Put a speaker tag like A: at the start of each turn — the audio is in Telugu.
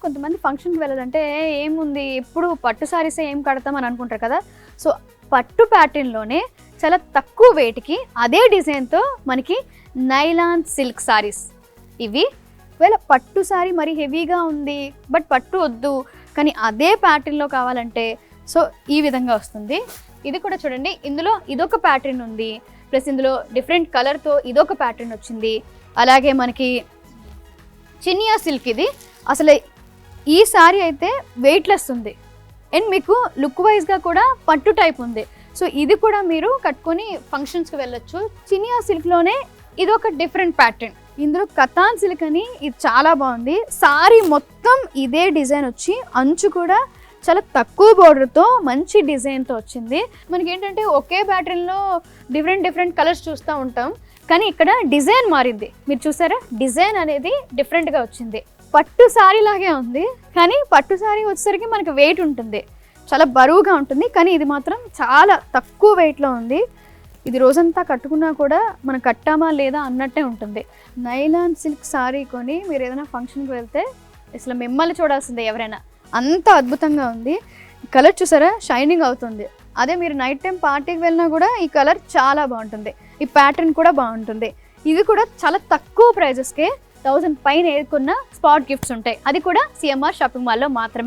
A: కొంతమంది ఫంక్షన్కి వెళ్ళాలంటే ఏముంది ఎప్పుడు పట్టు సారీసే ఏం కడతాం అని అనుకుంటారు కదా. సో పట్టు ప్యాటర్న్లోనే చాలా తక్కువ వెయిట్కి అదే డిజైన్తో మనకి నైలాన్ సిల్క్ సారీస్. ఇవి ఒకవేళ పట్టు సారీ మరి హెవీగా ఉంది బట్ పట్టు వద్దు కానీ అదే ప్యాటర్న్లో కావాలంటే సో ఈ విధంగా వస్తుంది. ఇది కూడా చూడండి, ఇందులో ఇదొక ప్యాటర్న్ ఉంది, ప్లస్ ఇందులో డిఫరెంట్ కలర్తో ఇదొక ప్యాటర్న్ వచ్చింది. అలాగే మనకి చినియా సిల్క్, ఇది అసలు ఈ సారీ అయితే వెయిట్లెస్ ఉంది అండ్ మీకు లుక్ వైజ్గా కూడా పట్టు టైప్ ఉంది. సో ఇది కూడా మీరు కట్టుకొని ఫంక్షన్స్కి వెళ్ళొచ్చు. చినియా సిల్క్లోనే ఇది ఒక డిఫరెంట్ ప్యాటర్న్. ఇందులో కతాన్ సిల్క్ అని ఇది చాలా బాగుంది. సారీ మొత్తం ఇదే డిజైన్ వచ్చి అంచు కూడా చాలా తక్కువ బోర్డర్తో మంచి డిజైన్తో వచ్చింది. మనకి ఏంటంటే ఒకే ప్యాటర్న్లో డిఫరెంట్ కలర్స్ చూస్తూ ఉంటాం కానీ ఇక్కడ డిజైన్ మారింది. మీరు చూసారా, డిజైన్ అనేది డిఫరెంట్గా వచ్చింది. పట్టు సారీ లాగే ఉంది కానీ పట్టు సారీ వచ్చేసరికి మనకి వెయిట్ ఉంటుంది, చాలా బరువుగా ఉంటుంది. కానీ ఇది మాత్రం చాలా తక్కువ వెయిట్లో ఉంది. ఇది రోజంతా కట్టుకున్నా కూడా మనం కట్టామా లేదా అన్నట్టే ఉంటుంది. నైలాన్ సిల్క్ సారీ కొని మీరు ఏదైనా ఫంక్షన్కి వెళ్తే అసలు మిమ్మల్ని చూడాల్సిందే ఎవరైనా, అంత అద్భుతంగా ఉంది. కలర్ చూసారా, షైనింగ్ అవుతుంది. అదే మీరు నైట్ టైం పార్టీకి వెళ్ళినా కూడా ఈ కలర్ చాలా బాగుంటుంది. ఈ ప్యాటర్న్ కూడా బాగుంటుంది. ఇది కూడా చాలా తక్కువ ప్రైజెస్కే 1000 పైన ఏరుకున్న స్పాట్ గిఫ్ట్స్ ఉంటాయి. అది కూడా సిఎంఆర్ షాపింగ్ మాల్లో మాత్రమే.